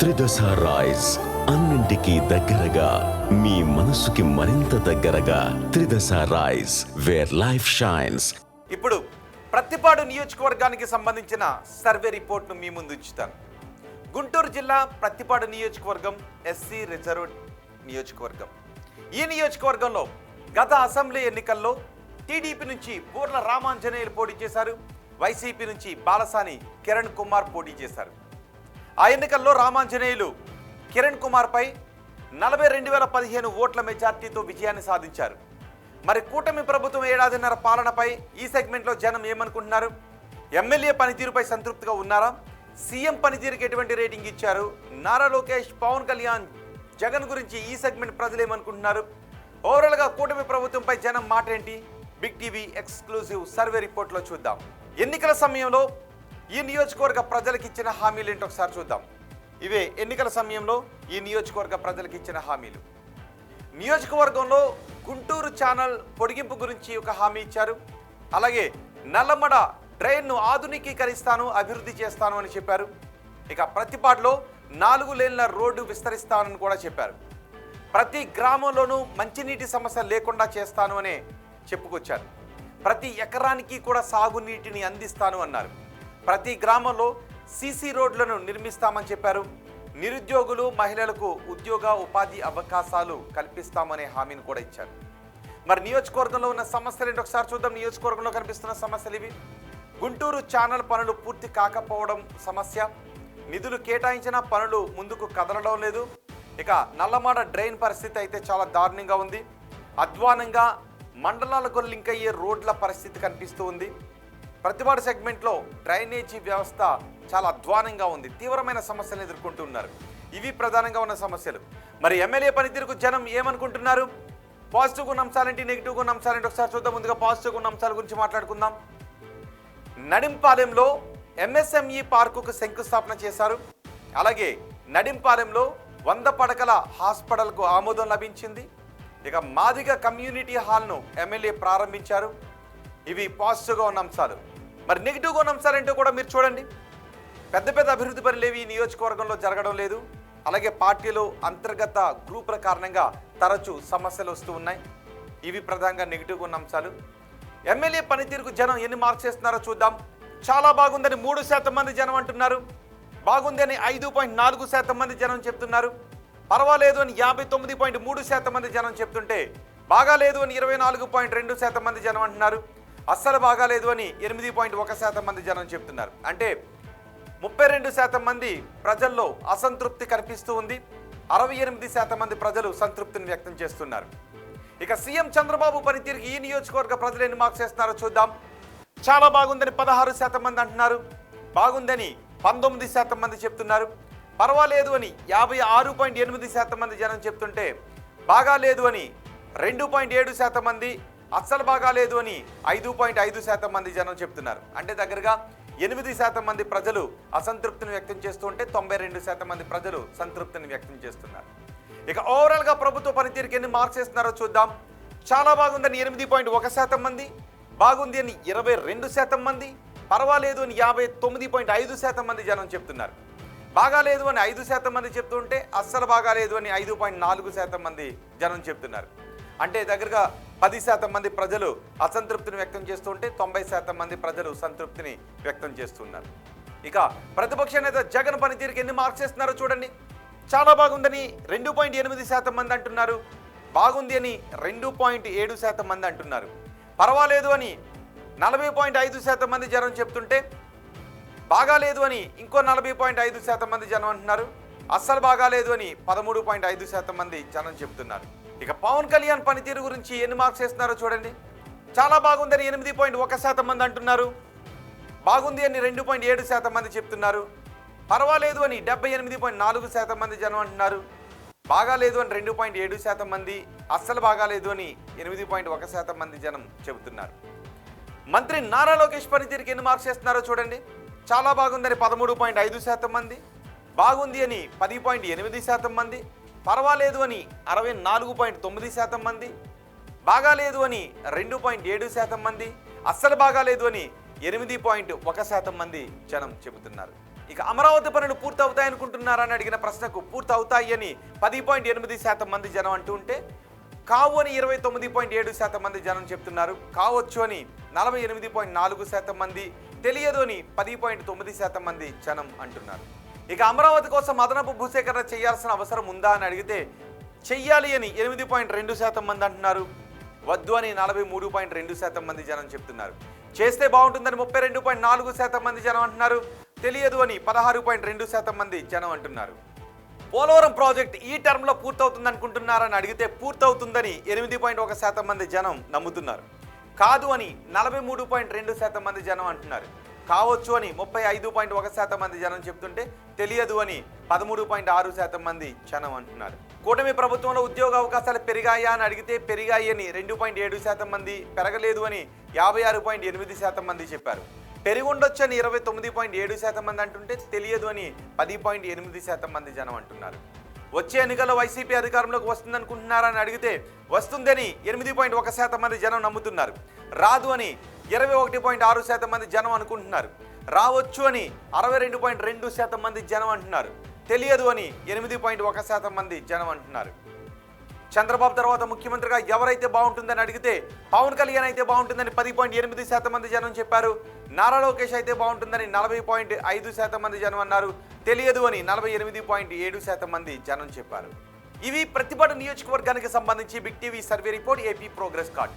త్రిదశ rice అన్నింటికీ దగ్గరగా మీ మనసుకి మరింత దగ్గరగా త్రిదశ రైస్ వేర్ లైఫ్ షైన్స్. ఇప్పుడు ప్రత్తిపాడు నియోజకవర్గానికి సంబంధించిన సర్వే రిపోర్ట్ను మీ ముందు ఉంచుతాను. గుంటూరు జిల్లా ప్రత్తిపాడు నియోజకవర్గం ఎస్సీ రిజర్వ్డ్ నియోజకవర్గం. ఈ నియోజకవర్గంలో గత అసెంబ్లీ ఎన్నికల్లో టీడీపీ నుంచి బూర్ల రామాంజనేయులు పోటీ చేశారు. వైసీపీ నుంచి బాలసాని కిరణ్ కుమార్ పోటీ చేశారు. ఆ ఎన్నికల్లో రామాంజనేయులు కిరణ్ కుమార్పై 42,015 ఓట్ల మెజార్టీతో విజయాన్ని సాధించారు. మరి కూటమి ప్రభుత్వం ఏడాదిన్నర పాలనపై ఈ సెగ్మెంట్లో జనం ఏమనుకుంటున్నారు? ఎమ్మెల్యే పనితీరుపై సంతృప్తిగా ఉన్నారా? సీఎం పనితీరుకి ఎటువంటి రేటింగ్ ఇచ్చారు? నారా లోకేష్, పవన్ కళ్యాణ్, జగన్ గురించి ఈ సెగ్మెంట్ ప్రజలు ఏమనుకుంటున్నారు? ఓవరాల్గా కూటమి ప్రభుత్వంపై జనం మాట ఏంటి? బిగ్ టీవీ ఎక్స్క్లూజివ్ సర్వే రిపోర్ట్లో చూద్దాం. ఎన్నికల సమయంలో ఈ నియోజకవర్గ ప్రజలకు ఇచ్చిన హామీలు ఏంటో ఒకసారి చూద్దాం. ఇవే ఎన్నికల సమయంలో ఈ నియోజకవర్గ ప్రజలకు ఇచ్చిన హామీలు. నియోజకవర్గంలో గుంటూరు ఛానల్ పొడిగింపు గురించి ఒక హామీ ఇచ్చారు. అలాగే నల్లమడ డ్రైన్ను ఆధునికీకరిస్తాను, అభివృద్ధి చేస్తాను అని చెప్పారు. ఇక ప్రత్తిపాడులో 4 లేన్ల రోడ్డు విస్తరిస్తానని కూడా చెప్పారు. ప్రతి గ్రామంలోనూ మంచినీటి సమస్య లేకుండా చేస్తాను అనే చెప్పుకొచ్చారు. ప్రతి ఎకరానికి కూడా సాగునీటిని అందిస్తాను అన్నారు. ప్రతి గ్రామంలో సీసీ రోడ్లను నిర్మిస్తామని చెప్పారు. నిరుద్యోగులు, మహిళలకు ఉద్యోగ ఉపాధి అవకాశాలు కల్పిస్తామనే హామీని కూడా ఇచ్చారు. మరి నియోజకవర్గంలో ఉన్న సమస్యలు ఏంటి ఒకసారి చూద్దాం. నియోజకవర్గంలో కనిపిస్తున్న సమస్యలు ఇవి. గుంటూరు ఛానల్ పనులు పూర్తి కాకపోవడం సమస్య. నిధులు కేటాయించిన పనులు ముందుకు కదలడం లేదు. ఇక నల్లమాడ డ్రైన్ పరిస్థితి అయితే చాలా దారుణంగా ఉంది. అధ్వానంగా మండలాలకు లింక్ అయ్యే రోడ్ల పరిస్థితి కనిపిస్తూ ఉంది. ప్రతిపాడు సెగ్మెంట్లో డ్రైనేజీ వ్యవస్థ చాలా అధ్వానంగా ఉంది. తీవ్రమైన సమస్యలు ఎదుర్కొంటున్నారు. ఇవి ప్రధానంగా ఉన్న సమస్యలు. మరి ఎమ్మెల్యే పనితీరుకు జనం ఏమనుకుంటున్నారు? పాజిటివ్గా ఉన్న అంశాలేంటి, నెగిటివ్గా ఉన్న అంశాలేంటి ఒకసారి చూద్దాం. ముందుగా పాజిటివ్గా ఉన్న అంశాల గురించి మాట్లాడుకుందాం. నడింపాలెంలో ఎంఎస్ఎంఈ పార్కుకు శంకుస్థాపన చేశారు. అలాగే నడింపాలెంలో 100 పడకల హాస్పిటల్కు ఆమోదం లభించింది. ఇక మాదిగ కమ్యూనిటీ హాల్ను ఎమ్మెల్యే ప్రారంభించారు. ఇవి పాజిటివ్గా ఉన్న అంశాలు. మరి నెగిటివ్గా ఉన్న అంశాలు ఏంటో కూడా మీరు చూడండి. పెద్ద పెద్ద అభివృద్ధి పనులు ఏవి ఈ నియోజకవర్గంలో జరగడం లేదు. అలాగే పార్టీలో అంతర్గత గ్రూపుల కారణంగా తరచూ సమస్యలు వస్తూ ఉన్నాయి. ఇవి ప్రధానంగా నెగిటివ్గా ఉన్న అంశాలు. ఎమ్మెల్యే పనితీరుకు జనం ఎన్ని మార్క్స్ చేస్తున్నారో చూద్దాం. చాలా బాగుందని 3% మంది జనం అంటున్నారు. బాగుంది అని 5.4% మంది జనం చెప్తున్నారు. పర్వాలేదు అని 59.3% మంది జనం చెప్తుంటే, బాగాలేదు అని 24.2% మంది జనం అంటున్నారు. అస్సలు బాగాలేదు అని 8.1% మంది జనం చెప్తున్నారు. అంటే 32% మంది ప్రజల్లో అసంతృప్తి కనిపిస్తూ ఉంది. 68% మంది ప్రజలు సంతృప్తిని వ్యక్తం చేస్తున్నారు. ఇక సీఎం చంద్రబాబు పనితీరుకి ఈ నియోజకవర్గ ప్రజలు ఎన్ని మార్క్స్ చేస్తున్నారో చూద్దాం. చాలా బాగుందని 16% మంది అంటున్నారు. బాగుందని 19% మంది చెప్తున్నారు. పర్వాలేదు అని 56.8% మంది జనం చెప్తుంటే, బాగాలేదు అని 2.7% మంది, అస్సలు బాగాలేదు అని 5.5% మంది జనం చెప్తున్నారు. అంటే దగ్గరగా 8% మంది ప్రజలు అసంతృప్తిని వ్యక్తం చేస్తుంటే 92% మంది ప్రజలు సంతృప్తిని వ్యక్తం చేస్తున్నారు. ఇక ఓవరాల్గా ప్రభుత్వ పనితీరుకి ఎన్ని మార్క్స్ ఇస్తున్నారో చూద్దాం. చాలా బాగుందని 8.1% మంది, బాగుంది అని 22% మంది, పర్వాలేదు అని 59.5% మంది జనం చెప్తున్నారు. బాగాలేదు అని 5% మంది చెప్తుంటే, అస్సలు బాగాలేదు అని 5.4% మంది జనం చెప్తున్నారు. అంటే దగ్గరగా 10% మంది ప్రజలు అసంతృప్తిని వ్యక్తం చేస్తుంటే 90% మంది ప్రజలు సంతృప్తిని వ్యక్తం చేస్తున్నారు. ఇక ప్రతిపక్ష నేత జగన్ పనితీరుకి ఎన్ని మార్క్స్ ఇస్తున్నారో చూడండి. చాలా బాగుందని 2.8% మంది అంటున్నారు. బాగుంది అని 2.7% మంది అంటున్నారు. పర్వాలేదు అని 40.5% మంది జనం చెప్తుంటే, బాగాలేదు అని ఇంకో 40.5% మంది జనం అంటున్నారు. అస్సలు బాగాలేదు అని 13.5% మంది జనం చెప్తున్నారు. ఇక పవన్ కళ్యాణ్ పనితీరు గురించి ఎన్ని మార్క్స్ వేస్తున్నారో చూడండి. చాలా బాగుందని 8.1% మంది అంటున్నారు. బాగుంది అని 2.7% మంది చెప్తున్నారు. పర్వాలేదు అని 78.4% మంది జనం అంటున్నారు. బాగాలేదు అని 2.7% మంది, అస్సలు బాగాలేదు అని 8.1% మంది జనం చెబుతున్నారు. మంత్రి నారా లోకేష్ పనితీరుకి ఎన్ని మార్క్స్ వేస్తున్నారో చూడండి. చాలా బాగుందని 13.5% మంది, బాగుంది అని 10.8% మంది, పర్వాలేదు అని 64.9% మంది, బాగాలేదు అని 2.7% మంది, అస్సలు బాగాలేదు అని 8.1% మంది జనం చెబుతున్నారు. ఇక అమరావతి పనులు పూర్తవుతాయి అనుకుంటున్నారని అడిగిన ప్రశ్నకు పూర్తవుతాయి అని 10.8% మంది జనం అంటూ ఉంటే కావు అని 29.7% మంది జనం చెప్తున్నారు. కావచ్చు అని 48.4% మంది, తెలియదు అని 10.9% మంది జనం అంటున్నారు. ఇక అమరావతి కోసం అదనపు భూసేకరణ చేయాల్సిన అవసరం ఉందా అని అడిగితే చెయ్యాలి అని 8.2% మంది అంటున్నారు. వద్దు అని 43.2% మంది జనం చెప్తున్నారు. చేస్తే బాగుంటుందని 32.4% మంది జనం అంటున్నారు. తెలియదు అని 16.2% మంది జనం అంటున్నారు. పోలవరం ప్రాజెక్ట్ ఈ టర్మ్లో పూర్తవుతుంది అనుకుంటున్నారని అడిగితే పూర్తవుతుందని 8.1% మంది జనం నమ్ముతున్నారు. కాదు అని 43.2% మంది జనం అంటున్నారు. కావచ్చు అని 35.1% మంది జనం చెప్తుంటే తెలియదు అని 13.6% మంది జనం అంటున్నారు. కూటమి ప్రభుత్వంలో ఉద్యోగ అవకాశాలు పెరిగాయా అని అడిగితే పెరిగాయి అని 2.7% మంది, పెరగలేదు అని 56.8% మంది చెప్పారు. పెరిగుండొచ్చు అని 29.7% మంది అంటుంటే తెలియదు అని 10.8% మంది జనం అంటున్నారు. వచ్చే ఎన్నికల్లో వైసీపీ అధికారంలోకి వస్తుందనుకుంటున్నారని అడిగితే వస్తుందని 8.1% మంది జనం నమ్ముతున్నారు. రాదు అని 21.6% మంది జనం అనుకుంటున్నారు. రావచ్చు అని 62.2% మంది జనం అంటున్నారు. తెలియదు అని 8.1% మంది జనం అంటున్నారు. చంద్రబాబు తర్వాత ముఖ్యమంత్రిగా ఎవరైతే బాగుంటుందని అడిగితే పవన్ కళ్యాణ్ అయితే బాగుంటుందని 10.8% మంది జనం చెప్పారు. నారా లోకేష్ అయితే బాగుంటుందని 40.5% మంది జనం అన్నారు. తెలియదు అని 48.7% మంది జనం చెప్పారు. ఇవి ప్రతిపాడు నియోజకవర్గానికి సంబంధించి big TV survey report, AP progress card.